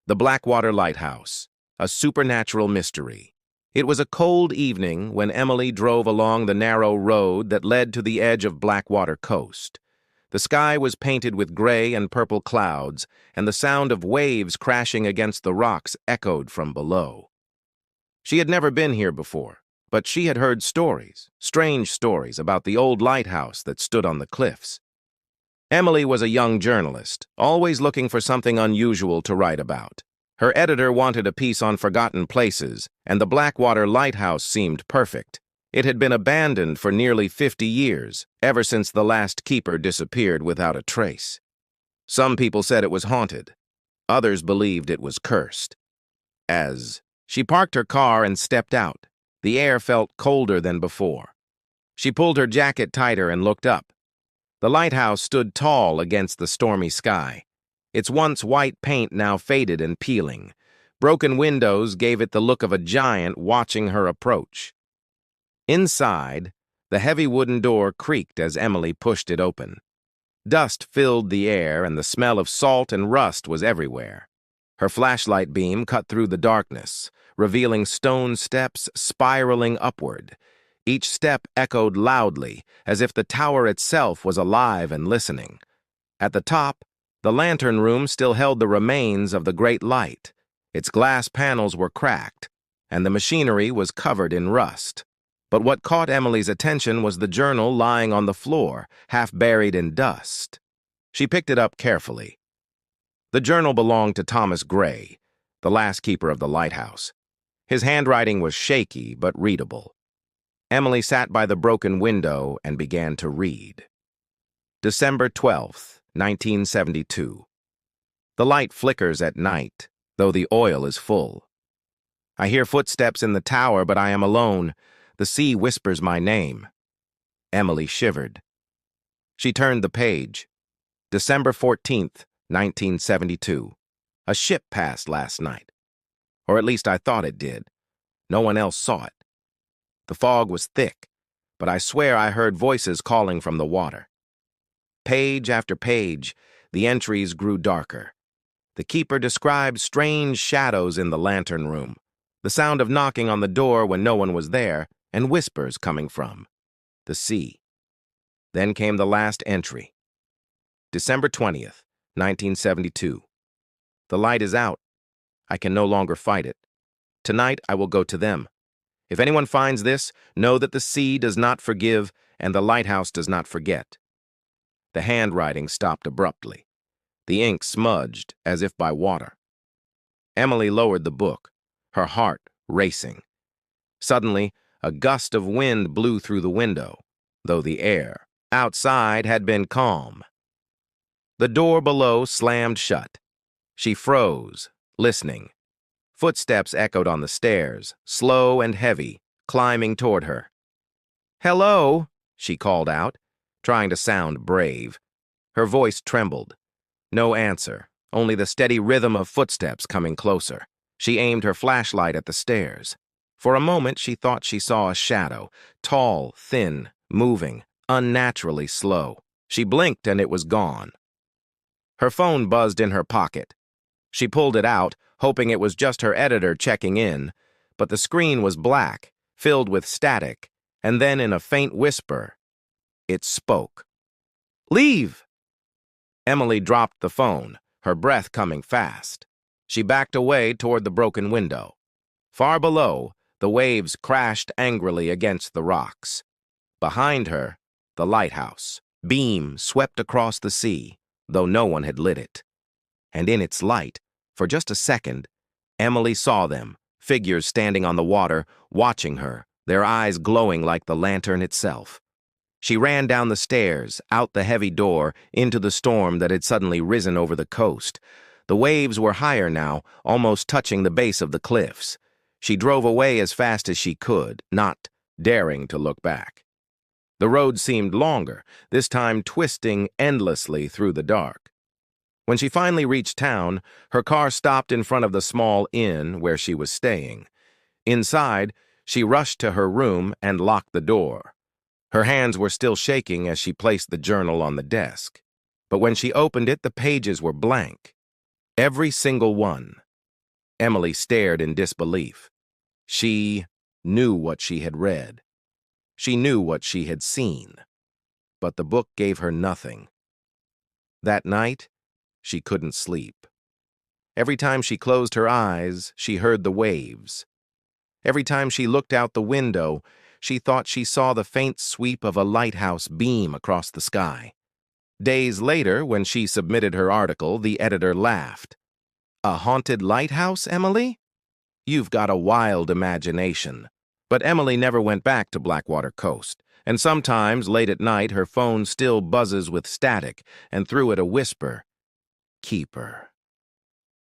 The Blackwater Lighthouse, a supernatural mystery. It was a cold evening when Emily drove along the narrow road that led to the edge of Blackwater Coast. The sky was painted with gray and purple clouds, and the sound of waves crashing against the rocks echoed from below. She had never been here before, but she had heard stories, strange stories about the old lighthouse that stood on the cliffs. Emily was a young journalist, always looking for something unusual to write about. Her editor wanted a piece on forgotten places, and the Blackwater Lighthouse seemed perfect. It had been abandoned for nearly 50 years, ever since the last keeper disappeared without a trace. Some people said it was haunted. Others believed it was cursed. As she parked her car and stepped out, the air felt colder than before. She pulled her jacket tighter and looked up. The lighthouse stood tall against the stormy sky. Its once white paint now faded and peeling. Broken windows gave it the look of a giant watching her approach. Inside, the heavy wooden door creaked as Emily pushed it open. Dust filled the air, and the smell of salt and rust was everywhere. Her flashlight beam cut through the darkness, revealing stone steps spiraling upward. Each step echoed loudly, as if the tower itself was alive and listening. At the top, the lantern room still held the remains of the great light. Its glass panels were cracked, and the machinery was covered in rust. But what caught Emily's attention was the journal lying on the floor, half buried in dust. She picked it up carefully. The journal belonged to Thomas Gray, the last keeper of the lighthouse. His handwriting was shaky but readable. Emily sat by the broken window and began to read. December 12th, 1972. The light flickers at night, though the oil is full. I hear footsteps in the tower, but I am alone. The sea whispers my name. Emily shivered. She turned the page. December 14th, 1972. A ship passed last night. Or at least I thought it did. No one else saw it. The fog was thick, but I swear I heard voices calling from the water. Page after page, the entries grew darker. The keeper described strange shadows in the lantern room, the sound of knocking on the door when no one was there, and whispers coming from the sea. Then came the last entry. December 20th, 1972. The light is out. I can no longer fight it. Tonight I will go to them. If anyone finds this, know that the sea does not forgive and the lighthouse does not forget. The handwriting stopped abruptly. The ink smudged as if by water. Emily lowered the book, her heart racing. Suddenly, a gust of wind blew through the window, though the air outside had been calm. The door below slammed shut. She froze, listening. Footsteps echoed on the stairs, slow and heavy, climbing toward her. "Hello," she called out, trying to sound brave. Her voice trembled. No answer, only the steady rhythm of footsteps coming closer. She aimed her flashlight at the stairs. For a moment she thought she saw a shadow, tall, thin, moving, unnaturally slow. She blinked and it was gone. Her phone buzzed in her pocket. She pulled it out, hoping it was just her editor checking in, but the screen was black, filled with static, and then in a faint whisper, it spoke. "Leave!" Emily dropped the phone, her breath coming fast. She backed away toward the broken window. Far below, the waves crashed angrily against the rocks. Behind her, the lighthouse. Beam swept across the sea, though no one had lit it. And in its light, for just a second, Emily saw them, figures standing on the water, watching her, their eyes glowing like the lantern itself. She ran down the stairs, out the heavy door, into the storm that had suddenly risen over the coast. The waves were higher now, almost touching the base of the cliffs. She drove away as fast as she could, not daring to look back. The road seemed longer, this time twisting endlessly through the dark. When she finally reached town, her car stopped in front of the small inn where she was staying. Inside, she rushed to her room and locked the door. Her hands were still shaking as she placed the journal on the desk. But when she opened it, the pages were blank. Every single one. Emily stared in disbelief. She knew what she had read. She knew what she had seen. But the book gave her nothing. That night, she couldn't sleep. Every time she closed her eyes, she heard the waves. Every time she looked out the window, she thought she saw the faint sweep of a lighthouse beam across the sky. Days later, when she submitted her article, the editor laughed. "A haunted lighthouse, Emily? You've got a wild imagination." But Emily never went back to Blackwater Coast, and sometimes, late at night, her phone still buzzes with static, and through it a whisper, "Keep her."